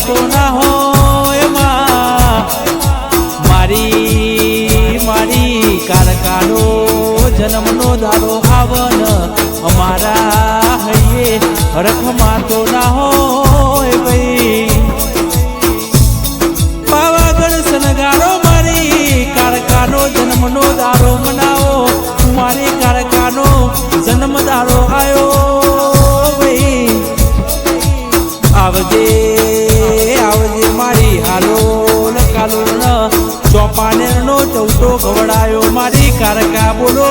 તો ના હોય મારી કારકાનો જન્મનો દાડો આવન અમારા હૈયે હરખમાં તો ના હોય ભાઈ પાવાગઢ સનગારો મારી કારકાનો જન્મનો દાડો મનાવો મારી કારકાનો જન્મ દાડો આવ્યો ભાઈ આવજે આવજે મારી હાલો કાલો ચોપાનેર નો ચૌટો ગવડાયો મારી કારકા બોલો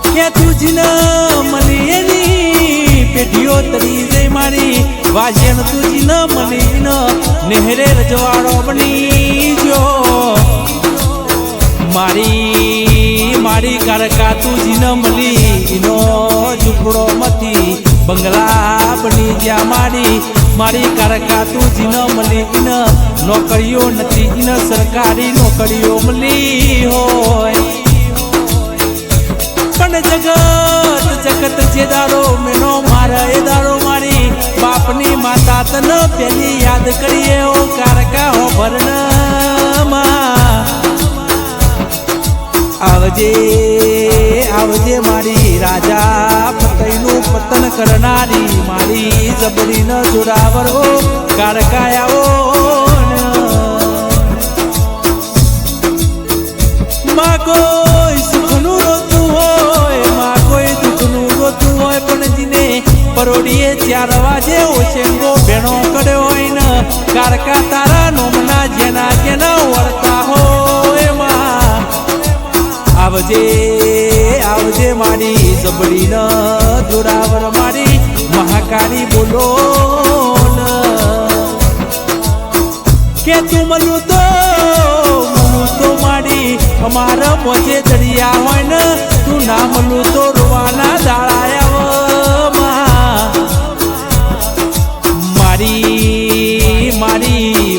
કે તુજી ન મળી એની પેઢીઓ તરી જઈ મારી વાજન તુજી ન મળી ન નેહરે રજવાડો બની જો મારી કારકા તુજી ન મળી એનો ઝૂંપડો મથી બંગલા બની ગયા મારી કારકા તુજી ન મળી ન નોકરીઓ નથી ન સરકારી નોકરીઓ મળી હોય પણ જગત જે દારો મેનો મારે એ દારો મારી બાપની માતા તન પેલી યાદ કરીએ ઓ કારકા હો ભરણ આવજે મારી રાજા પતઈનું પતન કરનારી મારી જબરી ન જોરાવર ઓ કારકાયાઓ માં કોઈ સુખનું રોતું હોય માં કોઈ દુઃખનું રોતું હોય પણ જીને પરોડીએ 4 વાગે ઓશેંગો ભેણો કર્યો હોય ને કારકા તારા નોમના જેના વળતા હોય માં આવજે મારી જબડી ન જોરાવર મારી મહાકાળી બોલો કે તું મલું તો મારી અમારા મોજે ચડિયા હોય ને તું ના મલું તો રોવાના દાળાયા મારી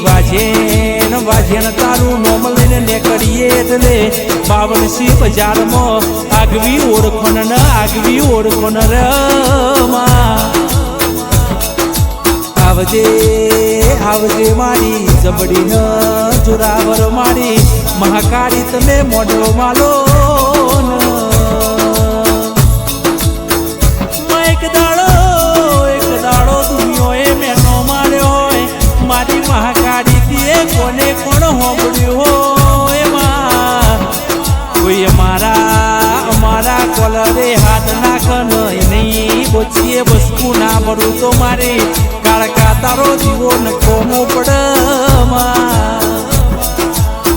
વાજેન તારું નોમ લઈને નીકળીએ એટલે 52 બજારમાં આગવી ઓળખોન આવજે મારી જબડી ન જોરાવર મારી મહાકાળી તમે મોઢો માલો એક દાડો દુનિયોએ મેનો માર્યો હોય મારી મહાકાળી દીએ કોને કોણ હોંભળ્યું હોય એમાં કોઈ અમારા કોલરે હાથ નાખન નહીં બોચીએ વસ્તુ ના ભરું તો મારી કાળકા તારો જીવો નખોમો પડ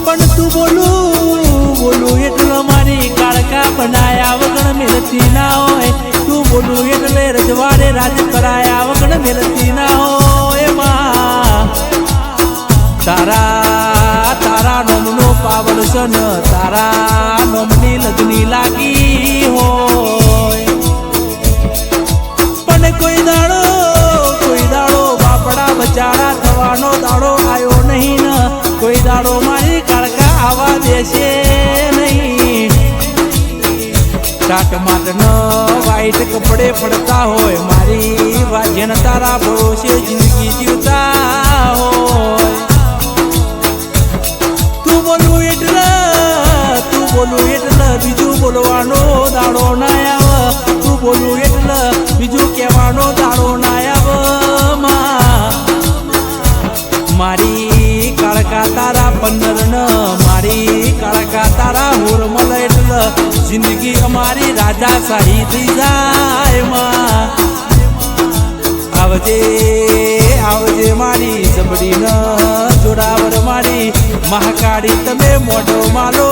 પણ તું બોલું એટલે મારી કાળકા બનાયા વગર મેલતી ના હોય તું બોલું એટલે રજવાડે રાજ કરાયા વગર મેલતી ના હોય એમાં તારા નોમનો પાવલ સન તારા નોમની લગ્ની લાગી હોય પણ કોઈ દાડો બાપડા બચારા થવાનો દાડો આવ્યો નહીં ને કોઈ દાડો મારી કાળકા આવા દેશે નહીં ટાટ માટ ન વાઈટ કપડે પડતા હોય મારી વાજન તારા ભરોસે જિંદગી જીવતા હોય તું બોલું એટલે બીજું બોલવાનો દાડો ના આવે તું બોલું એટલે બીજું કહેવાનો દાડો ના આવે મારી કાળકા તારા 15 ન મારી કાળકા તારા હોરમલ એટલે જિંદગી અમારી રાજાશાહી થઈ જાય આવજે મારી જબડી ન જોરાવર મારી મહાકાળી તમે મોઢો માલો